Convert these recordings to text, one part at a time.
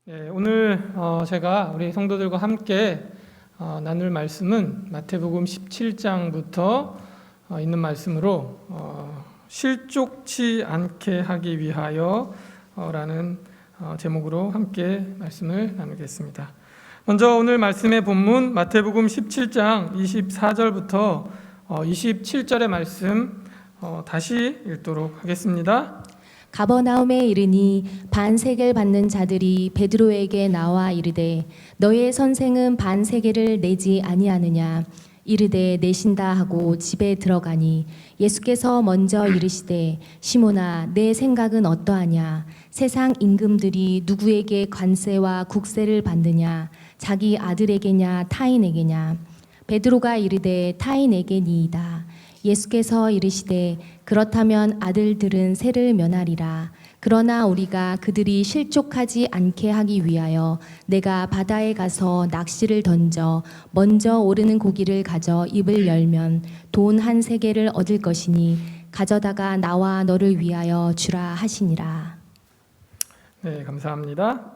오늘 제가 우리 성도들과 함께 나눌 말씀은 마태복음 17장부터 있는 말씀으로 실족치 않게 하기 위하여 라는 제목으로 함께 말씀을 나누겠습니다. 먼저 오늘 말씀의 본문 마태복음 17장 24절부터 27절의 말씀 다시 읽도록 하겠습니다. 가버나움에 이르니 반세겔 받는 자들이 베드로에게 나와 이르되 너의 선생은 반세겔을 내지 아니하느냐 이르되 내신다 하고 집에 들어가니 예수께서 먼저 이르시되 시몬아 내 생각은 어떠하냐 세상 임금들이 누구에게 관세와 국세를 받느냐 자기 아들에게냐 타인에게냐 베드로가 이르되 타인에게니이다. 예수께서 이르시되 그렇다면 아들들은 세를 면하리라. 그러나 우리가 그들이 실족하지 않게 하기 위하여 내가 바다에 가서 낚시를 던져 먼저 오르는 고기를 가져 입을 열면 돈 한 세겔을 얻을 것이니 가져다가 나와 너를 위하여 주라 하시니라. 네, 감사합니다.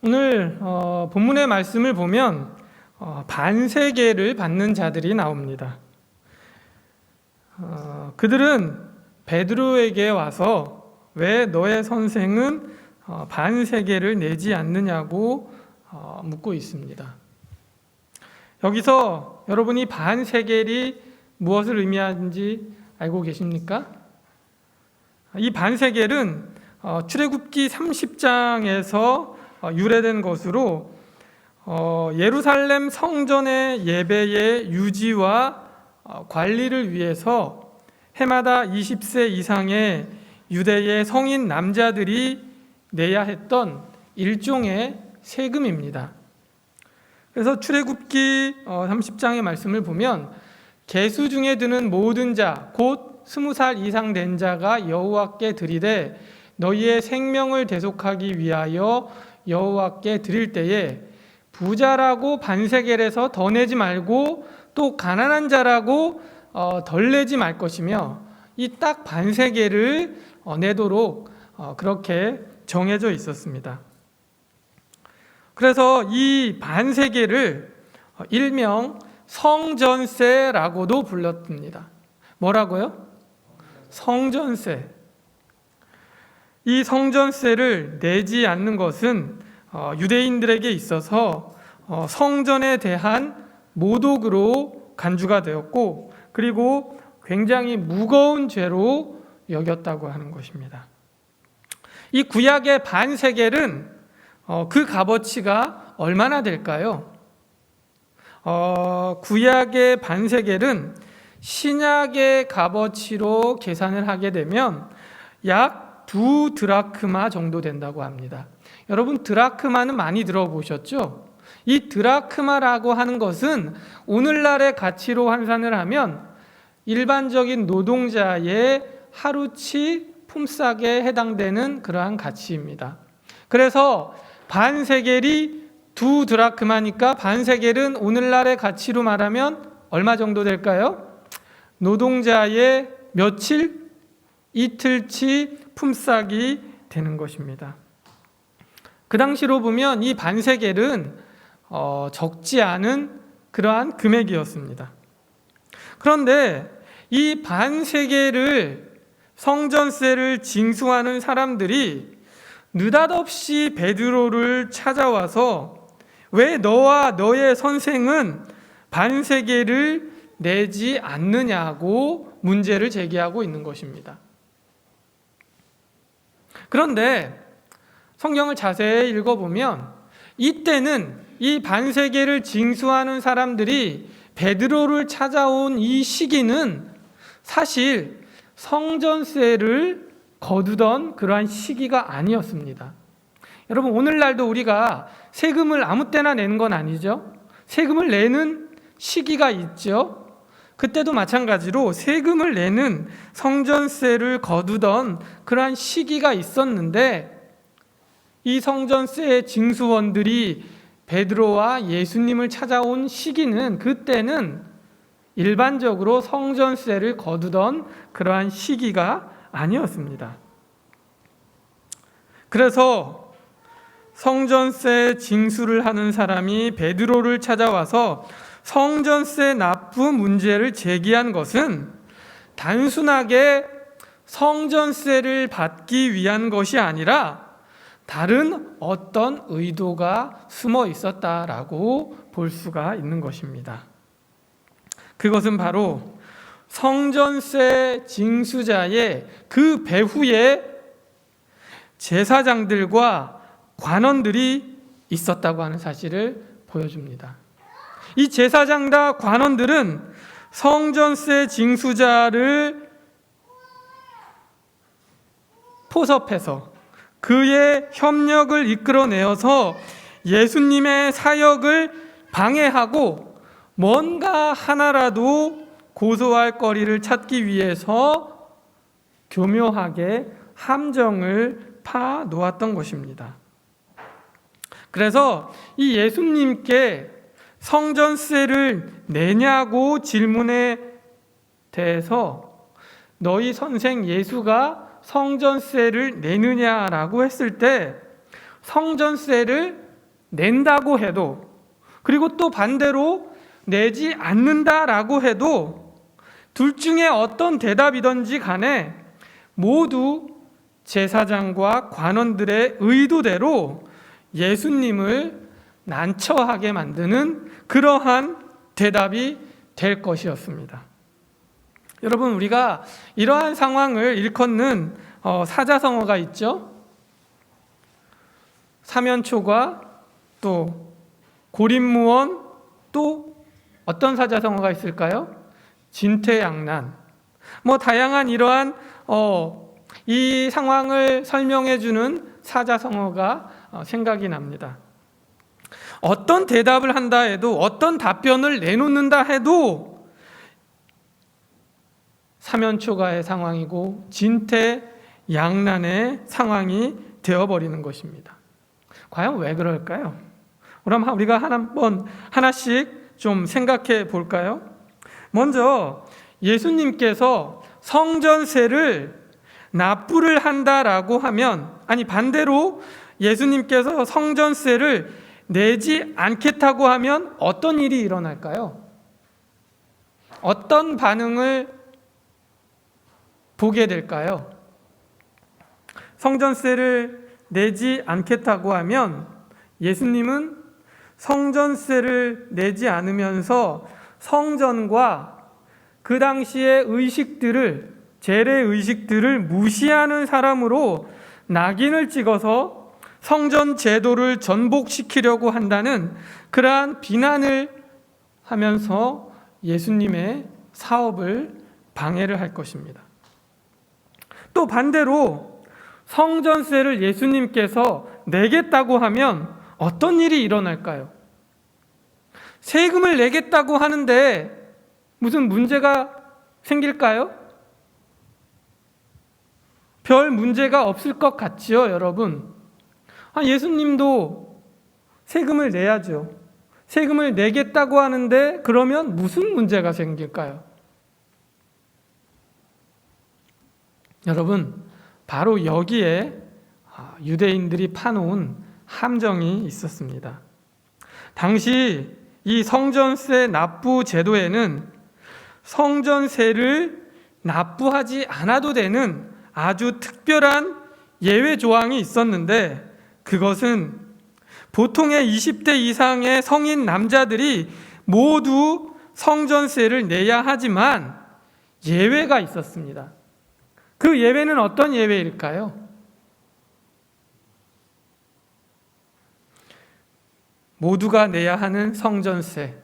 오늘 본문의 말씀을 보면 반세겔을 받는 자들이 나옵니다. 그들은 베드로에게 와서 왜 너의 선생은 반세겔을 내지 않느냐고 묻고 있습니다. 여기서 여러분이 반세겔이 무엇을 의미하는지 알고 계십니까? 이 반세겔은 출애굽기 30장에서 유래된 것으로 예루살렘 성전의 예배의 유지와 관리를 위해서 해마다 20세 이상의 유대의 성인 남자들이 내야 했던 일종의 세금입니다. 그래서 출애굽기 30장의 말씀을 보면 계수 중에 드는 모든 자 곧 20살 이상 된 자가 여호와께 드리되 너희의 생명을 대속하기 위하여 여호와께 드릴 때에 부자라고 반세겔에서 더 내지 말고 또 가난한 자라고 덜 내지 말 것이며 이 딱 반세겔을 내도록 그렇게 정해져 있었습니다. 그래서 이 반세겔을 일명 성전세라고도 불렀습니다. 뭐라고요? 성전세. 이 성전세를 내지 않는 것은 유대인들에게 있어서 성전에 대한 모독으로 간주가 되었고 그리고 굉장히 무거운 죄로 여겼다고 하는 것입니다. 이 구약의 반세겔은 그 값어치가 얼마나 될까요? 구약의 반세겔은 신약의 값어치로 계산을 하게 되면 약 2드라크마 정도 된다고 합니다. 여러분 드라크마는 많이 들어보셨죠? 이 드라크마라고 하는 것은 오늘날의 가치로 환산을 하면 일반적인 노동자의 하루치 품삯에 해당되는 그러한 가치입니다. 그래서 반세겔이 2드라크마니까 반세겔은 오늘날의 가치로 말하면 얼마 정도 될까요? 노동자의 며칠, 이틀치 품삯이 되는 것입니다. 그 당시로 보면 이 반세겔은 적지 않은 그러한 금액이었습니다. 그런데 이 반세겔을 성전세를 징수하는 사람들이 느닷없이 베드로를 찾아와서 왜 너와 너의 선생은 반세겔을 내지 않느냐고 문제를 제기하고 있는 것입니다. 그런데 성경을 자세히 읽어보면 이때는 이 반세겔을 징수하는 사람들이 베드로를 찾아온 이 시기는 사실 성전세를 거두던 그러한 시기가 아니었습니다. 여러분 오늘날도 우리가 세금을 아무 때나 내는 건 아니죠. 세금을 내는 시기가 있죠. 그때도 마찬가지로 세금을 내는 성전세를 거두던 그러한 시기가 있었는데 이 성전세 징수원들이 베드로와 예수님을 찾아온 시기는 그때는 일반적으로 성전세를 거두던 그러한 시기가 아니었습니다. 그래서 성전세 징수를 하는 사람이 베드로를 찾아와서 성전세 납부 문제를 제기한 것은 단순하게 성전세를 받기 위한 것이 아니라 다른 어떤 의도가 숨어 있었다라고 볼 수가 있는 것입니다. 그것은 바로 성전세 징수자의 그 배후에 제사장들과 관원들이 있었다고 하는 사실을 보여줍니다. 이 제사장과 관원들은 성전세 징수자를 포섭해서 그의 협력을 이끌어내어서 예수님의 사역을 방해하고 뭔가 하나라도 고소할 거리를 찾기 위해서 교묘하게 함정을 파 놓았던 것입니다. 그래서 이 예수님께 성전세를 내냐고 질문에 대해서 너희 선생 예수가 성전세를 내느냐라고 했을 때 성전세를 낸다고 해도, 그리고 또 반대로 내지 않는다라고 해도 둘 중에 어떤 대답이든지 간에 모두 제사장과 관원들의 의도대로 예수님을 난처하게 만드는 그러한 대답이 될 것이었습니다. 여러분, 우리가 이러한 상황을 일컫는 사자성어가 있죠. 사면초가, 또 고립무원, 또 어떤 사자성어가 있을까요? 진퇴양난. 다양한 이러한 이 상황을 설명해 주는 사자성어가 생각이 납니다. 어떤 대답을 한다 해도, 어떤 답변을 내놓는다 해도 사면초가의 상황이고 진퇴양난의 상황이 되어버리는 것입니다. 과연 왜 그럴까요? 그럼 우리가 하나씩 좀 생각해 볼까요? 먼저 예수님께서 성전세를 납부를 한다라고 하면, 아니 반대로 예수님께서 성전세를 내지 않겠다고 하면 어떤 일이 일어날까요? 어떤 반응을 보게 될까요? 성전세를 내지 않겠다고 하면 예수님은 성전세를 내지 않으면서 성전과 그 당시의 의식들을, 제례 의식들을 무시하는 사람으로 낙인을 찍어서 성전 제도를 전복시키려고 한다는 그러한 비난을 하면서 예수님의 사업을 방해를 할 것입니다. 또 반대로 성전세를 예수님께서 내겠다고 하면 어떤 일이 일어날까요? 세금을 내겠다고 하는데 무슨 문제가 생길까요? 별 문제가 없을 것 같지요, 여러분? 예수님도 세금을 내야죠. 세금을 내겠다고 하는데 그러면 무슨 문제가 생길까요? 여러분, 바로 여기에 유대인들이 파놓은 함정이 있었습니다. 당시 이 성전세 납부 제도에는 성전세를 납부하지 않아도 되는 아주 특별한 예외 조항이 있었는데, 그것은 보통의 20대 이상의 성인 남자들이 모두 성전세를 내야 하지만 예외가 있었습니다. 그 예외는 어떤 예외일까요? 모두가 내야 하는 성전세,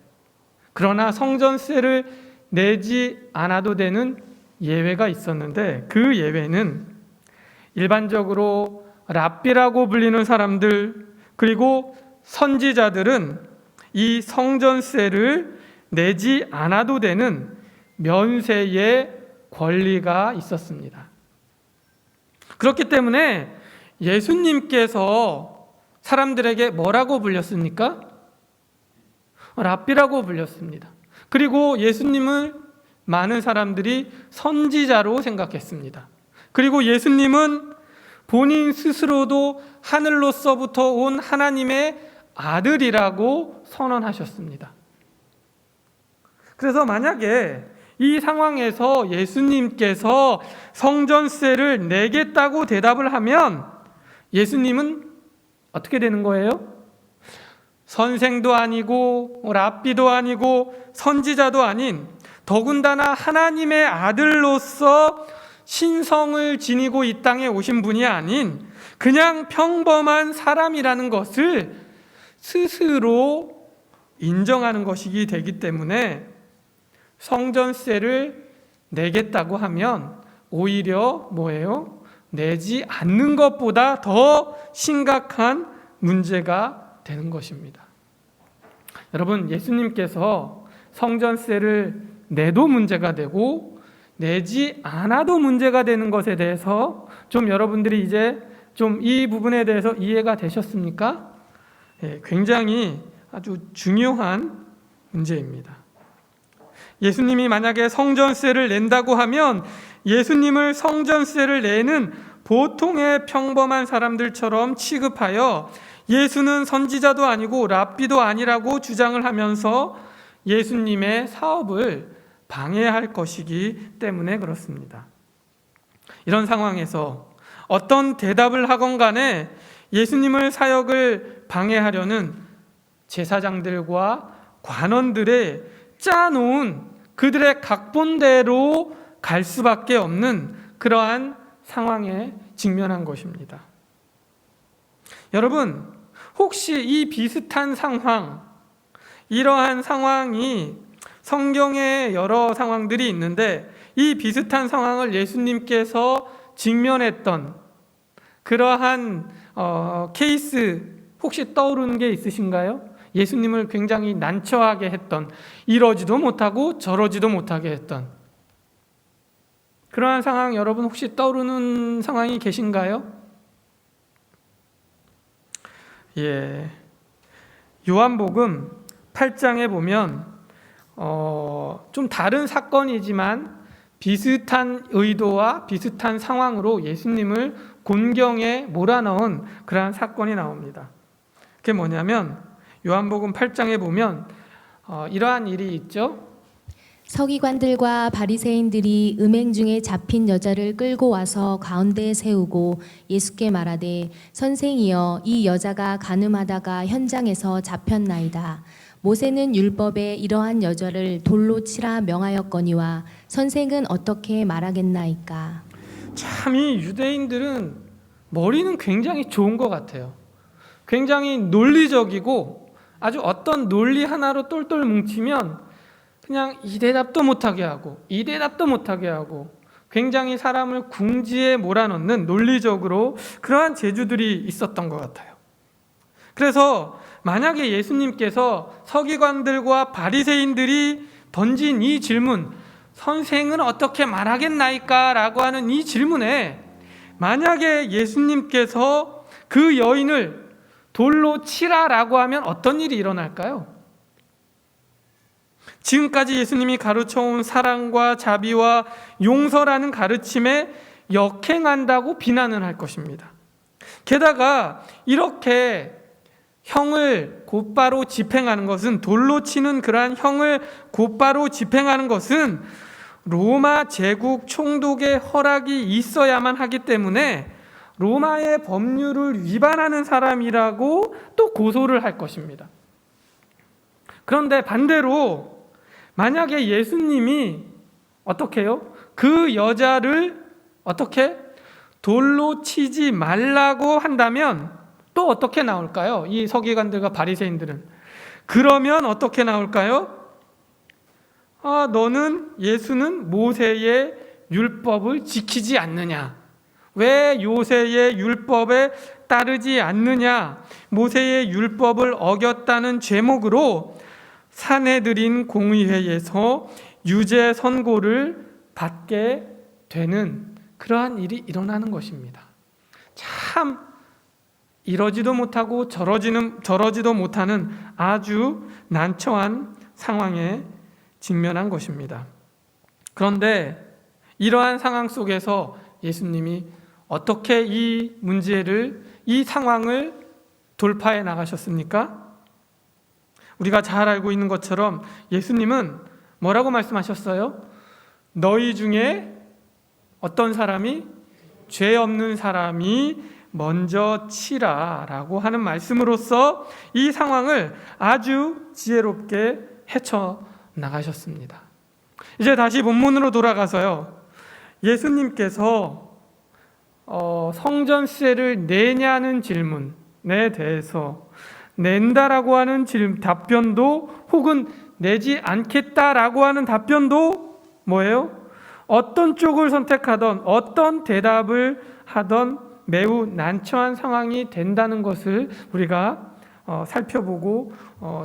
그러나 성전세를 내지 않아도 되는 예외가 있었는데, 그 예외는 일반적으로 랍비라고 불리는 사람들, 그리고 선지자들은 이 성전세를 내지 않아도 되는 면세의 권리가 있었습니다. 그렇기 때문에 예수님께서 사람들에게 뭐라고 불렸습니까? 랍비라고 불렸습니다. 그리고 예수님을 많은 사람들이 선지자로 생각했습니다. 그리고 예수님은 본인 스스로도 하늘로서부터 온 하나님의 아들이라고 선언하셨습니다. 그래서 만약에 이 상황에서 예수님께서 성전세를 내겠다고 대답을 하면 예수님은 어떻게 되는 거예요? 선생도 아니고 랍비도 아니고 선지자도 아닌 더군다나 하나님의 아들로서 신성을 지니고 이 땅에 오신 분이 아닌 그냥 평범한 사람이라는 것을 스스로 인정하는 것이기 되기 때문에 성전세를 내겠다고 하면 오히려 뭐예요? 내지 않는 것보다 더 심각한 문제가 되는 것입니다. 여러분, 예수님께서 성전세를 내도 문제가 되고 내지 않아도 문제가 되는 것에 대해서 좀 여러분들이 이제 좀 이 부분에 대해서 이해가 되셨습니까? 굉장히 아주 중요한 문제입니다. 예수님이 만약에 성전세를 낸다고 하면 예수님을 성전세를 내는 보통의 평범한 사람들처럼 취급하여 예수는 선지자도 아니고 랍비도 아니라고 주장을 하면서 예수님의 사업을 방해할 것이기 때문에 그렇습니다. 이런 상황에서 어떤 대답을 하건 간에 예수님을 사역을 방해하려는 제사장들과 관원들의 짜놓은 그들의 각본대로 갈 수밖에 없는 그러한 상황에 직면한 것입니다. 여러분, 혹시 이 비슷한 상황, 이러한 상황이 성경에 여러 상황들이 있는데 이 비슷한 상황을 예수님께서 직면했던 그러한 케이스 혹시 떠오르는 게 있으신가요? 예수님을 굉장히 난처하게 했던, 이러지도 못하고 저러지도 못하게 했던 그러한 상황 여러분 혹시 떠오르는 상황이 계신가요? 요한복음 8장에 보면 좀 다른 사건이지만 비슷한 의도와 비슷한 상황으로 예수님을 곤경에 몰아넣은 그러한 사건이 나옵니다. 그게 뭐냐면 요한복음 8장에 보면 이러한 일이 있죠. 서기관들과 바리새인들이 음행 중에 잡힌 여자를 끌고 와서 가운데에 세우고 예수께 말하되 선생이여 이 여자가 간음하다가 현장에서 잡혔나이다. 모세는 율법에 이러한 여자를 돌로 치라 명하였거니와 선생은 어떻게 말하겠나이까. 참 이 유대인들은 머리는 굉장히 좋은 것 같아요. 굉장히 논리적이고 아주 어떤 논리 하나로 똘똘 뭉치면 그냥 이 대답도 못하게 하고 이 대답도 못하게 하고 굉장히 사람을 궁지에 몰아넣는 논리적으로 그러한 재주들이 있었던 것 같아요. 그래서 만약에 예수님께서 서기관들과 바리새인들이 던진 이 질문, 선생은 어떻게 말하겠나이까? 라고 하는 이 질문에 만약에 예수님께서 그 여인을 돌로 치라라고 하면 어떤 일이 일어날까요? 지금까지 예수님이 가르쳐온 사랑과 자비와 용서라는 가르침에 역행한다고 비난을 할 것입니다. 게다가 이렇게 형을 곧바로 집행하는 것은, 돌로 치는 그러한 형을 곧바로 집행하는 것은 로마 제국 총독의 허락이 있어야만 하기 때문에 로마의 법률을 위반하는 사람이라고 또 고소를 할 것입니다. 그런데 반대로 만약에 예수님이 어떻게 해요? 그 여자를 어떻게 돌로 치지 말라고 한다면 또 어떻게 나올까요? 이 서기관들과 바리새인들은 그러면 어떻게 나올까요? 너는 예수는 모세의 율법을 지키지 않느냐? 왜 모세의 율법에 따르지 않느냐? 모세의 율법을 어겼다는 죄목으로 산헤드린 공의회에서 유죄 선고를 받게 되는 그러한 일이 일어나는 것입니다. 참 이러지도 못하고 저러지도 못하는 아주 난처한 상황에 직면한 것입니다. 그런데 이러한 상황 속에서 예수님이 어떻게 이 문제를, 이 상황을 돌파해 나가셨습니까? 우리가 잘 알고 있는 것처럼 예수님은 뭐라고 말씀하셨어요? 너희 중에 어떤 사람이 죄 없는 사람이 먼저 치라 라고 하는 말씀으로써 이 상황을 아주 지혜롭게 헤쳐나가셨습니다. 이제 다시 본문으로 돌아가서요, 예수님께서 성전세를 내냐는 질문에 대해서 낸다라고 하는 답변도, 혹은 내지 않겠다라고 하는 답변도 뭐예요? 어떤 쪽을 선택하던, 어떤 대답을 하던 매우 난처한 상황이 된다는 것을 우리가 살펴보고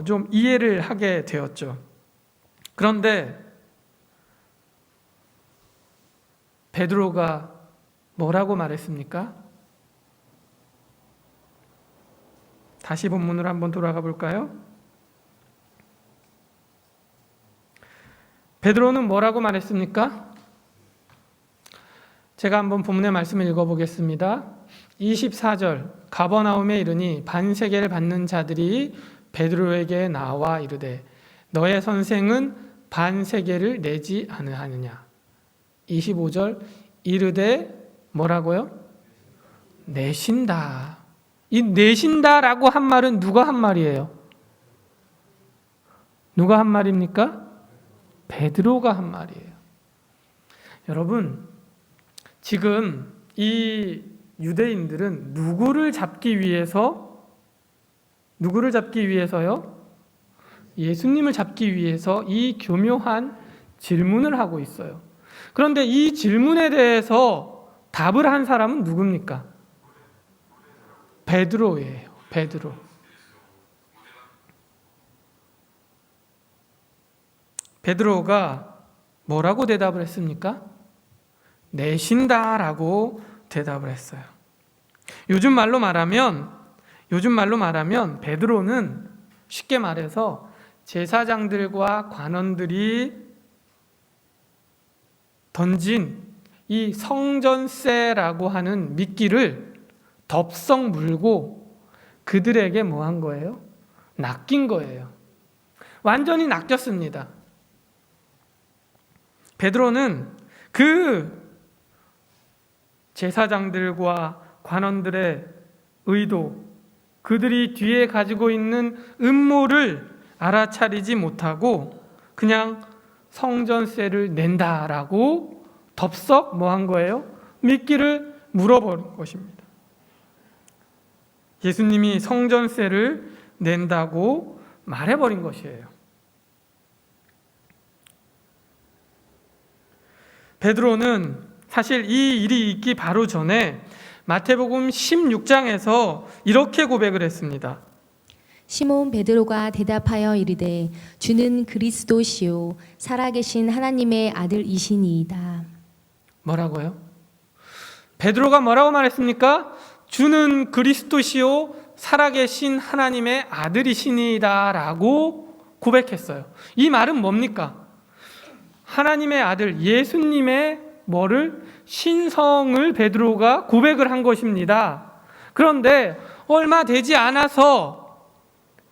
좀 이해를 하게 되었죠. 그런데 베드로가 뭐라고 말했습니까? 다시 본문으로 한번 돌아가 볼까요? 베드로는 뭐라고 말했습니까? 제가 한번 본문의 말씀을 읽어보겠습니다. 24절, 가버나움에 이르니 반세계를 받는 자들이 베드로에게 나와 이르되 너의 선생은 반세계를 내지 않으하느냐. 25절, 이르되 뭐라고요? 내신다. 이 내신다라고 한 말은 누가 한 말이에요? 누가 한 말입니까? 베드로가 한 말이에요. 여러분, 지금 이 유대인들은 누구를 잡기 위해서요? 예수님을 잡기 위해서 이 교묘한 질문을 하고 있어요. 그런데 이 질문에 대해서 답을 한 사람은 누굽니까? 베드로예요. 베드로. 베드로가 뭐라고 대답을 했습니까? 내신다라고 대답을 했어요. 요즘 말로 말하면 베드로는 쉽게 말해서 제사장들과 관원들이 던진 이 성전세라고 하는 미끼를 덥석 물고 그들에게 뭐 한 거예요? 낚인 거예요. 완전히 낚였습니다. 베드로는 그 제사장들과 관원들의 의도, 그들이 뒤에 가지고 있는 음모를 알아차리지 못하고 그냥 성전세를 낸다라고 덥석 뭐 한 거예요? 미끼를 물어버린 것입니다. 예수님이 성전세를 낸다고 말해버린 것이에요. 베드로는 사실 이 일이 있기 바로 전에 마태복음 16장에서 이렇게 고백을 했습니다. 시몬 베드로가 대답하여 이르되 주는 그리스도시요 살아계신 하나님의 아들이시니이다. 뭐라고요? 베드로가 뭐라고 말했습니까? 주는 그리스도시요 살아계신 하나님의 아들이시니이다 라고 고백했어요. 이 말은 뭡니까? 하나님의 아들 예수님의 뭐를? 신성을 베드로가 고백을 한 것입니다. 그런데 얼마 되지 않아서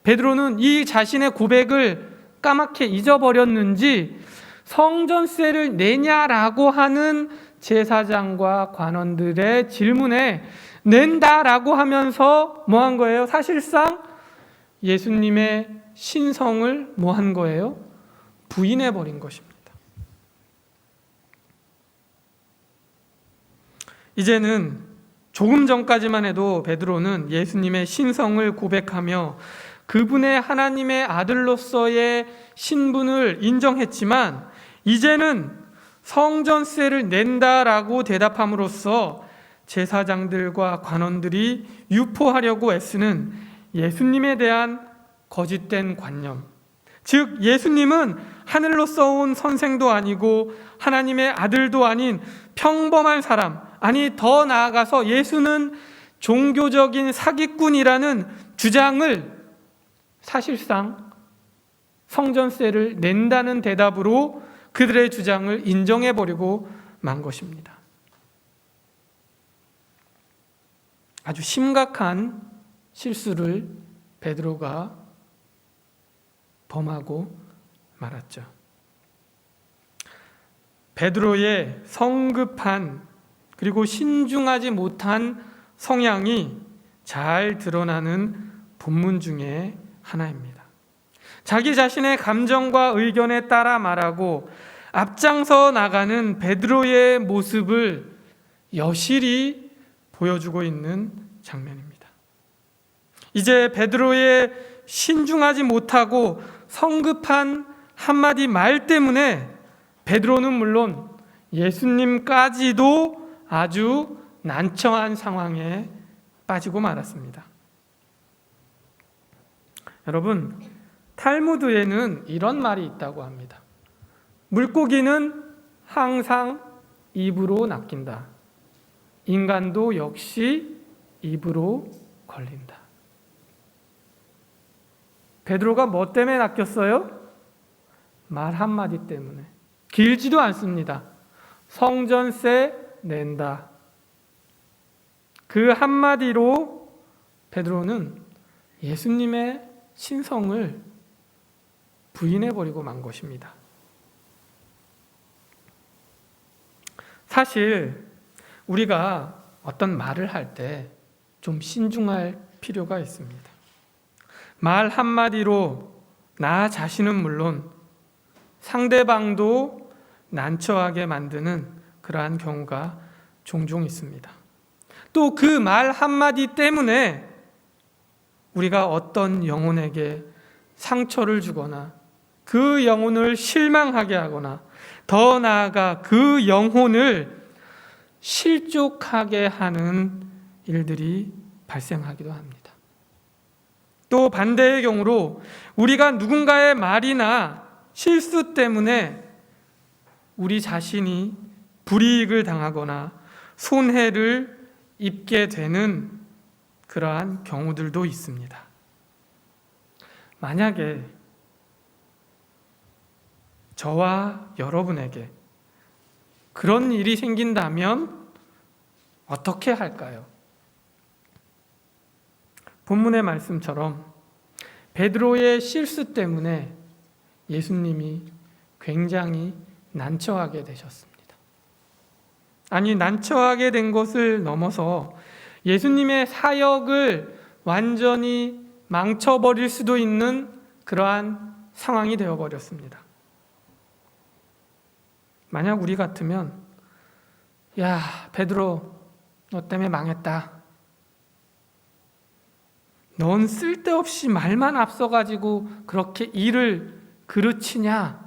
베드로는 이 자신의 고백을 까맣게 잊어버렸는지 성전세를 내냐라고 하는 제사장과 관원들의 질문에 낸다라고 하면서 뭐 한 거예요? 사실상 예수님의 신성을 뭐 한 거예요? 부인해 버린 것입니다. 이제는 조금 전까지만 해도 베드로는 예수님의 신성을 고백하며 그분의 하나님의 아들로서의 신분을 인정했지만 이제는 성전세를 낸다라고 대답함으로써 제사장들과 관원들이 유포하려고 애쓰는 예수님에 대한 거짓된 관념, 즉 예수님은 하늘로서 온 선생도 아니고 하나님의 아들도 아닌 평범한 사람, 아니 더 나아가서 예수는 종교적인 사기꾼이라는 주장을 사실상 성전세를 낸다는 대답으로 그들의 주장을 인정해버리고 만 것입니다. 아주 심각한 실수를 베드로가 범하고 말았죠. 베드로의 성급한 그리고 신중하지 못한 성향이 잘 드러나는 본문 중에 하나입니다. 자기 자신의 감정과 의견에 따라 말하고 앞장서 나가는 베드로의 모습을 여실히 보여주고 있는 장면입니다. 이제 베드로의 신중하지 못하고 성급한 한마디 말 때문에 베드로는 물론 예수님까지도 아주 난처한 상황에 빠지고 말았습니다. 여러분, 탈무드에는 이런 말이 있다고 합니다. 물고기는 항상 입으로 낚인다. 인간도 역시 입으로 걸린다. 베드로가 뭐 때문에 낚였어요? 말 한마디 때문에. 길지도 않습니다. 성전세 낸다. 그 한마디로 베드로는 예수님의 신성을 부인해버리고 만 것입니다. 사실 우리가 어떤 말을 할 때 좀 신중할 필요가 있습니다. 말 한마디로 나 자신은 물론 상대방도 난처하게 만드는 그러한 경우가 종종 있습니다. 또 그 말 한마디 때문에 우리가 어떤 영혼에게 상처를 주거나 그 영혼을 실망하게 하거나 더 나아가 그 영혼을 실족하게 하는 일들이 발생하기도 합니다. 또 반대의 경우로 우리가 누군가의 말이나 실수 때문에 우리 자신이 불이익을 당하거나 손해를 입게 되는 그러한 경우들도 있습니다. 만약에 저와 여러분에게 그런 일이 생긴다면 어떻게 할까요? 본문의 말씀처럼 베드로의 실수 때문에 예수님이 굉장히 난처하게 되셨습니다. 아니, 난처하게 된 것을 넘어서 예수님의 사역을 완전히 망쳐버릴 수도 있는 그러한 상황이 되어버렸습니다. 만약 우리 같으면 야, 베드로 너 때문에 망했다. 넌 쓸데없이 말만 앞서가지고 그렇게 일을 그르치냐?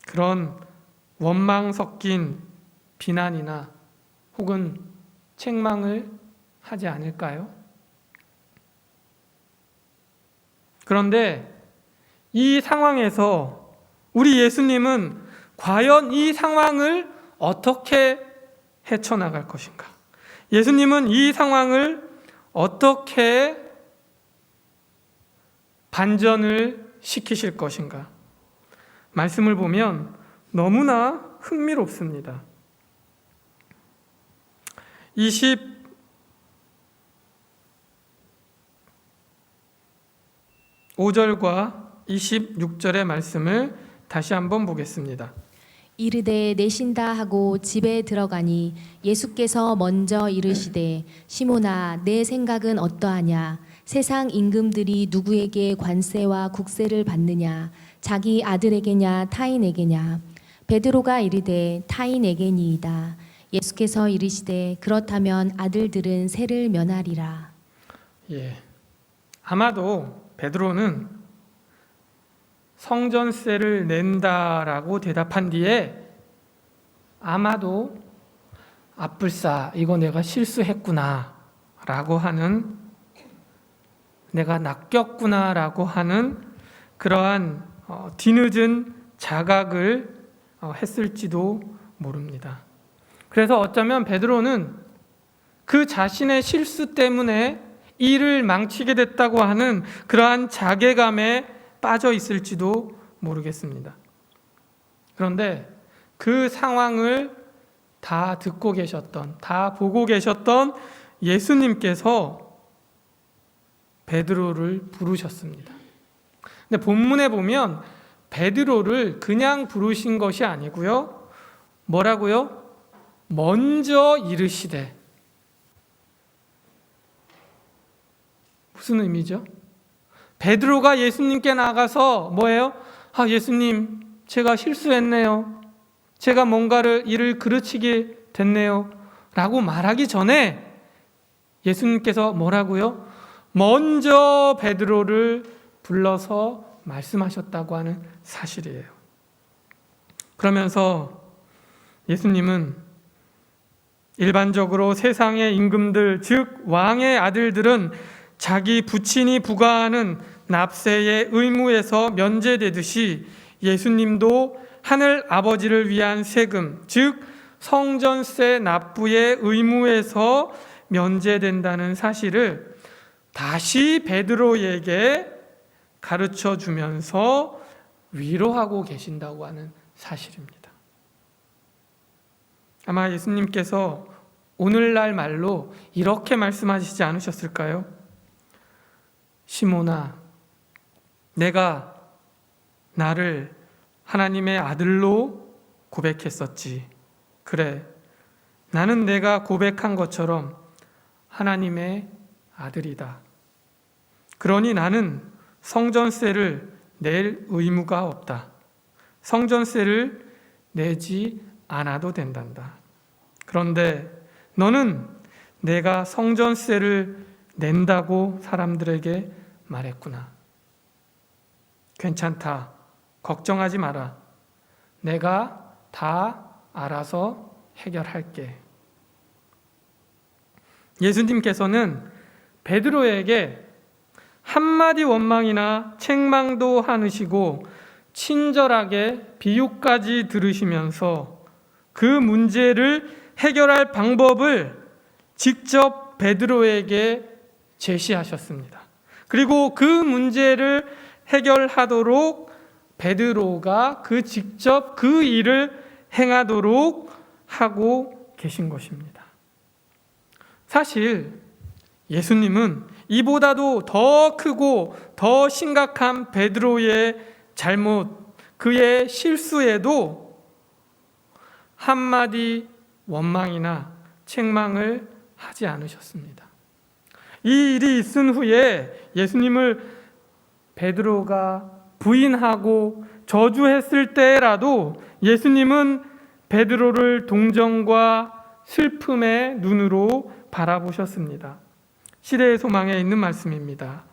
그런 원망 섞인 비난이나 혹은 책망을 하지 않을까요? 그런데 이 상황에서 우리 예수님은 과연 이 상황을 어떻게 헤쳐나갈 것인가? 예수님은 이 상황을 어떻게 반전을 시키실 것인가? 말씀을 보면 너무나 흥미롭습니다. 25절과 26절의 말씀을 다시 한번 보겠습니다. 이르되 내신다 하고 집에 들어가니 예수께서 먼저 이르시되 시몬아 내 생각은 어떠하냐 세상 임금들이 누구에게 관세와 국세를 받느냐 자기 아들에게냐 타인에게냐 베드로가 이르되 타인에게니이다. 예수께서 이르시되 그렇다면 아들들은 세를 면하리라. 아마도 베드로는 성전세를 낸다라고 대답한 뒤에 아마도 앞불싸 이거 내가 실수했구나 라고 하는, 내가 낚였구나 라고 하는 그러한 뒤늦은 자각을 했을지도 모릅니다. 그래서 어쩌면 베드로는 그 자신의 실수 때문에 일을 망치게 됐다고 하는 그러한 자괴감에 빠져 있을지도 모르겠습니다. 그런데 그 상황을 다 듣고 계셨던, 다 보고 계셨던 예수님께서 베드로를 부르셨습니다. 근데 본문에 보면 베드로를 그냥 부르신 것이 아니고요. 뭐라고요? 먼저 이르시되. 무슨 의미죠? 베드로가 예수님께 나가서 뭐예요? 예수님, 제가 실수했네요. 제가 뭔가를 일을 그르치게 됐네요. 라고 말하기 전에 예수님께서 뭐라고요? 먼저 베드로를 불러서 말씀하셨다고 하는 사실이에요. 그러면서 예수님은 일반적으로 세상의 임금들, 즉 왕의 아들들은 자기 부친이 부과하는 납세의 의무에서 면제되듯이 예수님도 하늘 아버지를 위한 세금, 즉 성전세 납부의 의무에서 면제된다는 사실을 다시 베드로에게 가르쳐 주면서 위로하고 계신다고 하는 사실입니다. 아마 예수님께서 오늘날 말로 이렇게 말씀하시지 않으셨을까요? 시몬아, 내가 나를 하나님의 아들로 고백했었지. 그래, 나는 내가 고백한 것처럼 하나님의 아들이다. 그러니 나는 성전세를 낼 의무가 없다. 성전세를 내지 않아도 된단다. 그런데 너는 내가 성전세를 낸다고 사람들에게 말했구나. 괜찮다. 걱정하지 마라. 내가 다 알아서 해결할게. 예수님께서는 베드로에게 한마디 원망이나 책망도 않으시고 친절하게 비유까지 들으시면서 그 문제를 해결할 방법을 직접 베드로에게 제시하셨습니다. 그리고 그 문제를 해결하도록 베드로가 직접 그 일을 행하도록 하고 계신 것입니다. 사실 예수님은 이보다도 더 크고 더 심각한 베드로의 잘못, 그의 실수에도 한마디 원망이나 책망을 하지 않으셨습니다. 이 일이 있은 후에 예수님을 베드로가 부인하고 저주했을 때라도 예수님은 베드로를 동정과 슬픔의 눈으로 바라보셨습니다. 시대의 소망에 있는 말씀입니다.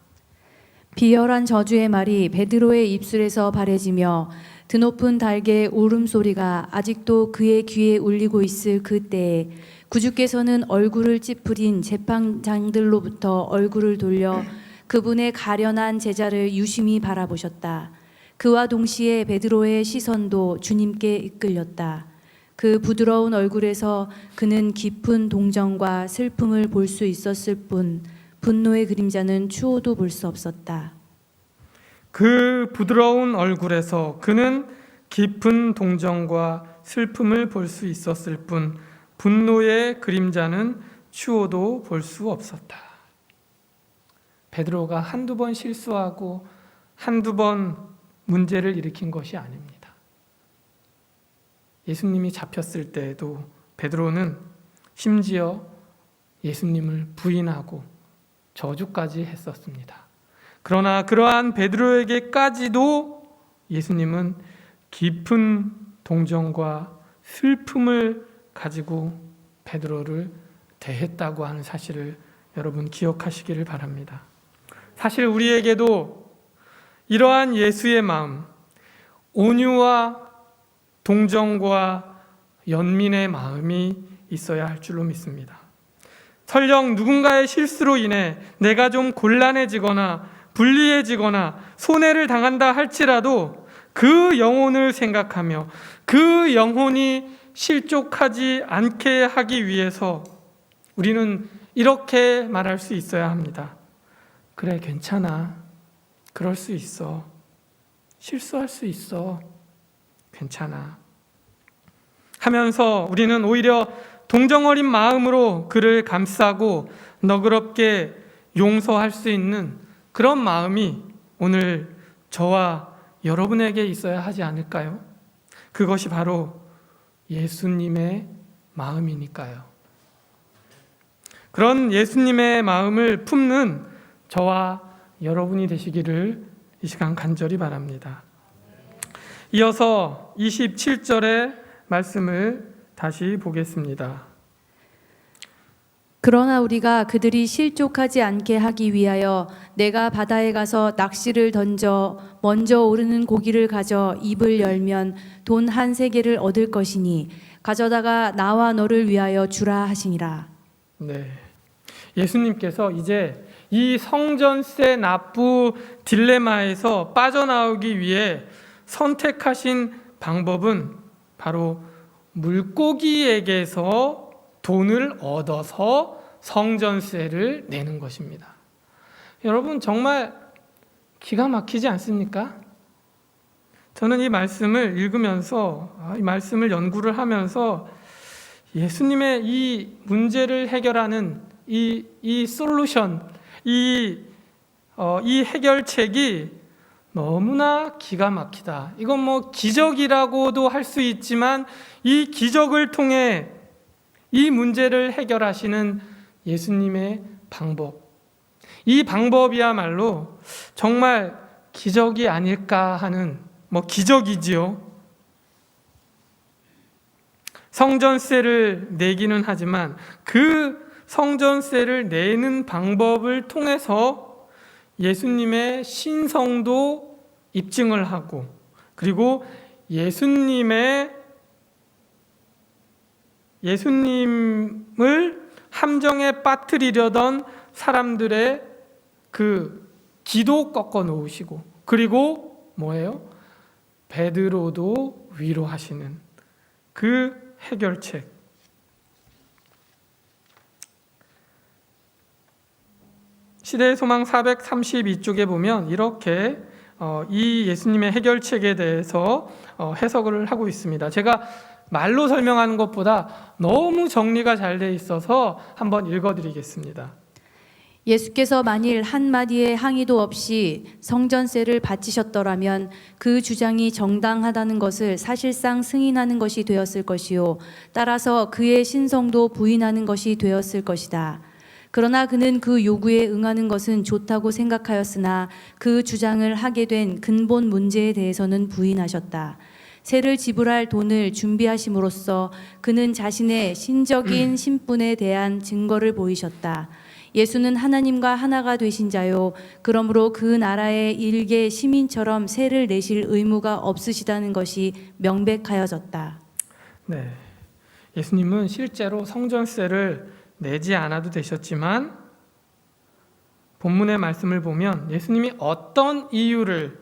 비열한 저주의 말이 베드로의 입술에서 바래지며 드높은 달개의 울음소리가 아직도 그의 귀에 울리고 있을 그때에 구주께서는 얼굴을 찌푸린 재판장들로부터 얼굴을 돌려 그분의 가련한 제자를 유심히 바라보셨다. 그와 동시에 베드로의 시선도 주님께 이끌렸다. 그 부드러운 얼굴에서 그는 깊은 동정과 슬픔을 볼 수 있었을 뿐 분노의 그림자는 추호도 볼 수 없었다. 그 부드러운 얼굴에서 그는 깊은 동정과 슬픔을 볼 수 있었을 뿐 분노의 그림자는 추호도 볼 수 없었다. 베드로가 한두 번 실수하고 한두 번 문제를 일으킨 것이 아닙니다. 예수님이 잡혔을 때에도 베드로는 심지어 예수님을 부인하고 저주까지 했었습니다. 그러나 그러한 베드로에게까지도 예수님은 깊은 동정과 슬픔을 가지고 베드로를 대했다고 하는 사실을 여러분 기억하시기를 바랍니다. 사실 우리에게도 이러한 예수의 마음, 온유와 동정과 연민의 마음이 있어야 할 줄로 믿습니다. 설령 누군가의 실수로 인해 내가 좀 곤란해지거나 불리해지거나 손해를 당한다 할지라도 그 영혼을 생각하며 그 영혼이 실족하지 않게 하기 위해서 우리는 이렇게 말할 수 있어야 합니다. 그래, 괜찮아. 그럴 수 있어. 실수할 수 있어. 괜찮아. 하면서 우리는 오히려 동정어린 마음으로 그를 감싸고 너그럽게 용서할 수 있는 그런 마음이 오늘 저와 여러분에게 있어야 하지 않을까요? 그것이 바로 예수님의 마음이니까요. 그런 예수님의 마음을 품는 저와 여러분이 되시기를 이 시간 간절히 바랍니다. 이어서 27절의 말씀을 다시 보겠습니다. 그러나 우리가 그들이 실족하지 않게 하기 위하여 내가 바다에 가서 낚시를 던져 먼저 오르는 고기를 가져 입을 열면 돈 한 세겔을 얻을 것이니 가져다가 나와 너를 위하여 주라 하시니라. 네, 예수님께서 이제 이 성전세 납부 딜레마에서 빠져나오기 위해 선택하신 방법은 바로 물고기에게서 돈을 얻어서 성전세를 내는 것입니다. 여러분 정말 기가 막히지 않습니까? 저는 이 말씀을 읽으면서 이 말씀을 연구를 하면서 예수님의 이 문제를 해결하는 이 솔루션, 이 해결책이 너무나 기가 막히다. 이건 뭐 기적이라고도 할 수 있지만 이 기적을 통해 이 문제를 해결하시는 예수님의 방법, 이 방법이야말로 정말 기적이 아닐까 하는 기적이지요. 성전세를 내기는 하지만 그 성전세를 내는 방법을 통해서 예수님의 신성도 입증을 하고, 그리고 예수님을 함정에 빠뜨리려던 사람들의 그 기도 꺾어 놓으시고, 그리고 뭐예요? 베드로도 위로하시는 그 해결책. 시대의 소망 432쪽에 보면 이렇게 이 예수님의 해결책에 대해서 해석을 하고 있습니다. 제가 말로 설명하는 것보다 너무 정리가 잘 돼 있어서 한번 읽어드리겠습니다. 예수께서 만일 한마디의 항의도 없이 성전세를 바치셨더라면 그 주장이 정당하다는 것을 사실상 승인하는 것이 되었을 것이요, 따라서 그의 신성도 부인하는 것이 되었을 것이다. 그러나 그는 그 요구에 응하는 것은 좋다고 생각하였으나 그 주장을 하게 된 근본 문제에 대해서는 부인하셨다. 세를 지불할 돈을 준비하심으로써 그는 자신의 신적인 신분에 대한 증거를 보이셨다. 예수는 하나님과 하나가 되신 자요, 그러므로 그 나라의 일개 시민처럼 세를 내실 의무가 없으시다는 것이 명백하여졌다. 네, 예수님은 실제로 성전세를 내지 않아도 되셨지만 본문의 말씀을 보면 예수님이 어떤 이유를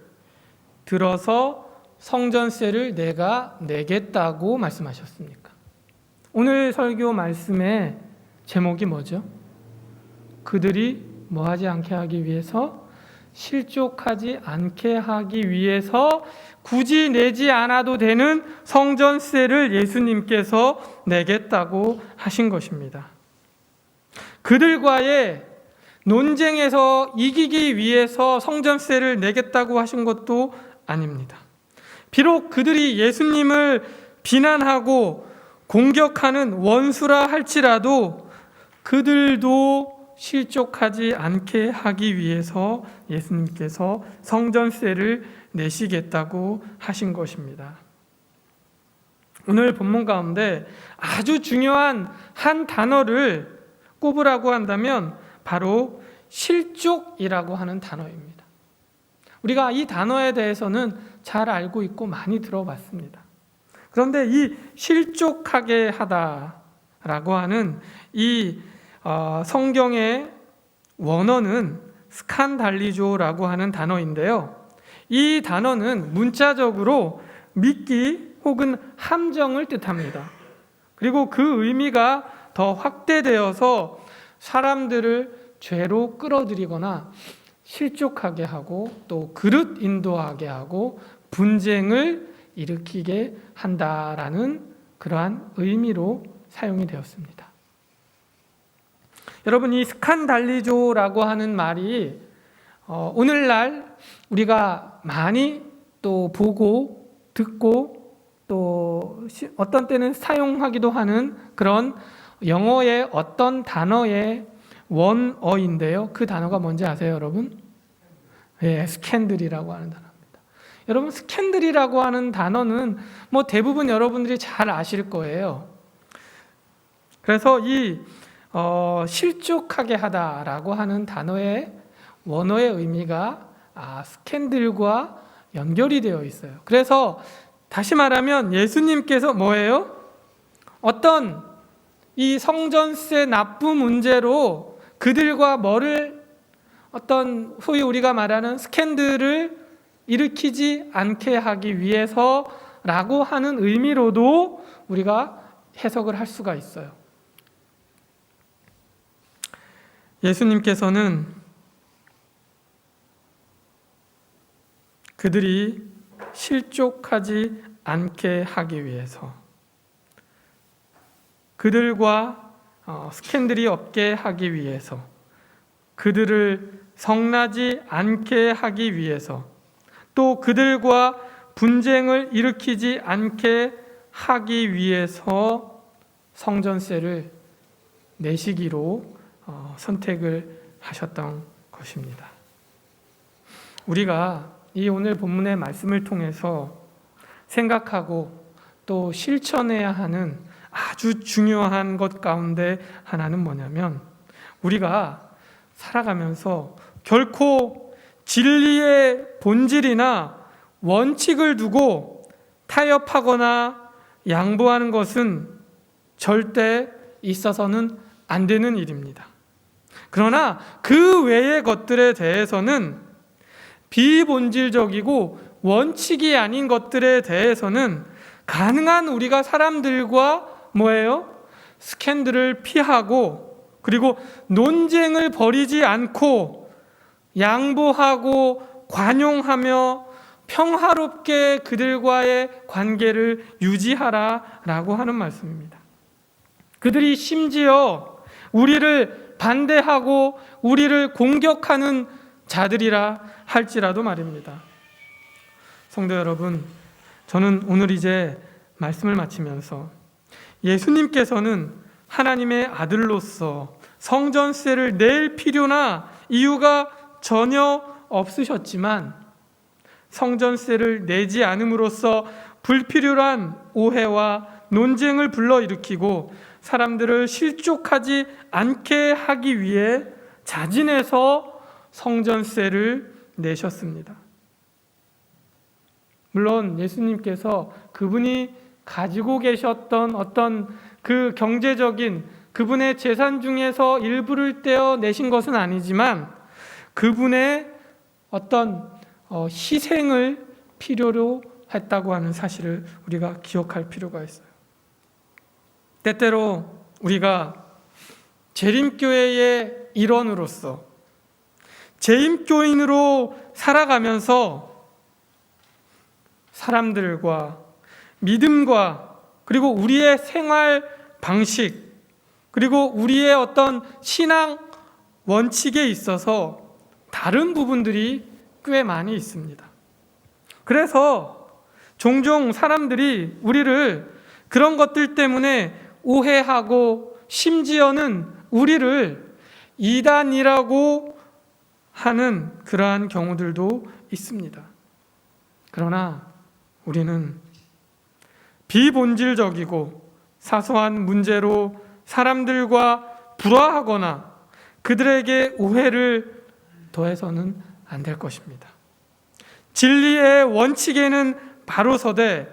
들어서 성전세를 내가 내겠다고 말씀하셨습니까? 오늘 설교 말씀의 제목이 뭐죠? 그들이 뭐하지 않게 하기 위해서, 실족하지 않게 하기 위해서 굳이 내지 않아도 되는 성전세를 예수님께서 내겠다고 하신 것입니다. 그들과의 논쟁에서 이기기 위해서 성전세를 내겠다고 하신 것도 아닙니다. 비록 그들이 예수님을 비난하고 공격하는 원수라 할지라도 그들도 실족하지 않게 하기 위해서 예수님께서 성전세를 내시겠다고 하신 것입니다. 오늘 본문 가운데 아주 중요한 한 단어를 꼽으라고 한다면 바로 실족이라고 하는 단어입니다. 우리가 이 단어에 대해서는 잘 알고 있고 많이 들어봤습니다. 그런데 이 실족하게 하다라고 하는 이 성경의 원어는 스칸달리조라고 하는 단어인데요. 이 단어는 문자적으로 미끼 혹은 함정을 뜻합니다. 그리고 그 의미가 더 확대되어서 사람들을 죄로 끌어들이거나 실족하게 하고 또 그릇 인도하게 하고 분쟁을 일으키게 한다라는 그러한 의미로 사용이 되었습니다. 여러분, 이 스칸달리조라고 하는 말이 오늘날 우리가 많이 또 보고 듣고 또 어떤 때는 사용하기도 하는 그런 영어의 어떤 단어의 원어인데요. 그 단어가 뭔지 아세요, 여러분? 예, 스캔들이라고 하는 단어입니다. 여러분, 스캔들이라고 하는 단어는 뭐 대부분 여러분들이 잘 아실 거예요. 그래서 이 실족하게 하다라고 하는 단어의 원어의 의미가 스캔들과 연결이 되어 있어요. 그래서 다시 말하면 예수님께서 뭐예요? 어떤 이 성전세 납부 문제로 그들과 어떤 소위 우리가 말하는 스캔들을 일으키지 않게 하기 위해서라고 하는 의미로도 우리가 해석을 할 수가 있어요. 예수님께서는 그들이 실족하지 않게 하기 위해서, 그들과 스캔들이 없게 하기 위해서, 그들을 성나지 않게 하기 위해서, 또 그들과 분쟁을 일으키지 않게 하기 위해서 성전세를 내시기로 선택을 하셨던 것입니다. 우리가 이 오늘 본문의 말씀을 통해서 생각하고 또 실천해야 하는 아주 중요한 것 가운데 하나는 뭐냐면, 우리가 살아가면서 결코 진리의 본질이나 원칙을 두고 타협하거나 양보하는 것은 절대 있어서는 안 되는 일입니다. 그러나 그 외의 것들에 대해서는, 비본질적이고 원칙이 아닌 것들에 대해서는 가능한 우리가 사람들과 스캔들을 피하고, 그리고 논쟁을 벌이지 않고 양보하고 관용하며 평화롭게 그들과의 관계를 유지하라라고 하는 말씀입니다. 그들이 심지어 우리를 반대하고 우리를 공격하는 자들이라 할지라도 말입니다. 성도 여러분, 저는 오늘 이제 말씀을 마치면서 예수님께서는 하나님의 아들로서 성전세를 낼 필요나 이유가 전혀 없으셨지만, 성전세를 내지 않음으로써 불필요한 오해와 논쟁을 불러일으키고 사람들을 실족하지 않게 하기 위해 자진해서 성전세를 내셨습니다. 물론 예수님께서 그분이 가지고 계셨던 어떤 그 경제적인 그분의 재산 중에서 일부를 떼어 내신 것은 아니지만, 그분의 어떤 희생을 필요로 했다고 하는 사실을 우리가 기억할 필요가 있어요. 때때로 우리가 재림교회의 일원으로서, 재림교인으로 살아가면서 사람들과 믿음과, 그리고 우리의 생활 방식, 그리고 우리의 어떤 신앙 원칙에 있어서 다른 부분들이 꽤 많이 있습니다. 그래서 종종 사람들이 우리를 그런 것들 때문에 오해하고, 심지어는 우리를 이단이라고 하는 그러한 경우들도 있습니다. 그러나 우리는 비본질적이고 사소한 문제로 사람들과 불화하거나 그들에게 오해를 더해서는 안 될 것입니다. 진리의 원칙에는 바로 서되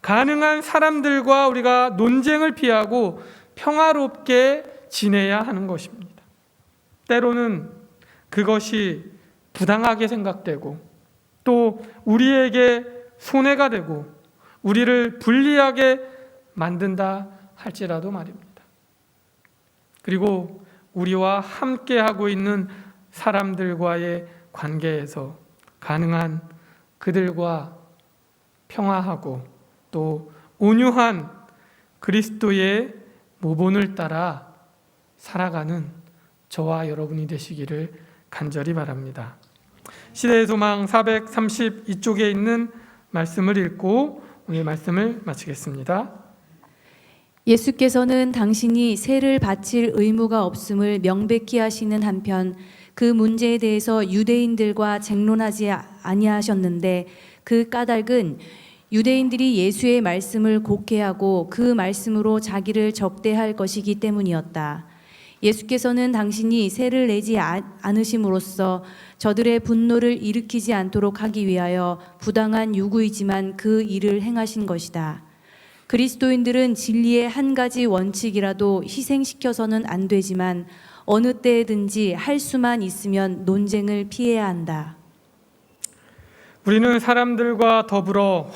가능한 사람들과 우리가 논쟁을 피하고 평화롭게 지내야 하는 것입니다. 때로는 그것이 부당하게 생각되고 또 우리에게 손해가 되고 우리를 불리하게 만든다 할지라도 말입니다. 그리고 우리와 함께하고 있는 사람들과의 관계에서 가능한 그들과 평화하고 또 온유한 그리스도의 모본을 따라 살아가는 저와 여러분이 되시기를 간절히 바랍니다. 시대의 소망 432쪽에 있는 말씀을 읽고 오늘 말씀을 마치겠습니다. 예수께서는 당신이 세를 바칠 의무가 없음을 명백히 하시는 한편 그 문제에 대해서 유대인들과 쟁론하지 아니하셨는데 그 까닭은 유대인들이 예수의 말씀을 곡해하고 그 말씀으로 자기를 적대할 것이기 때문이었다. 예수께서는 당신이 세를 내지 않으심으로써 저들의 분노를 일으키지 않도록 하기 위하여 부당한 요구이지만 그 일을 행하신 것이다. 그리스도인들은 진리의 한 가지 원칙이라도 희생시켜서는 안 되지만 어느 때든지 할 수만 있으면 논쟁을 피해야 한다. 우리는 사람들과 더불어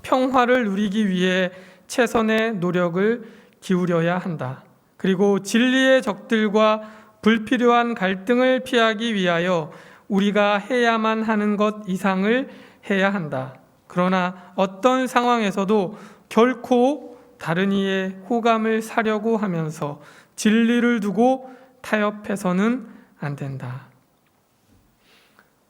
평화를 누리기 위해 최선의 노력을 기울여야 한다. 그리고 진리의 적들과 불필요한 갈등을 피하기 위하여 우리가 해야만 하는 것 이상을 해야 한다. 그러나 어떤 상황에서도 결코 다른 이의 호감을 사려고 하면서 진리를 두고 타협해서는 안 된다.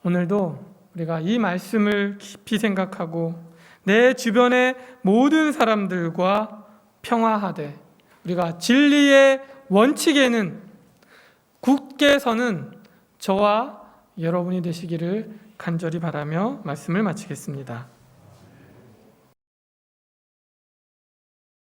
오늘도 우리가 이 말씀을 깊이 생각하고 내 주변의 모든 사람들과 평화하되 우리가 진리의 원칙에는 굳게 서는 저와 여러분이 되시기를 간절히 바라며 말씀을 마치겠습니다.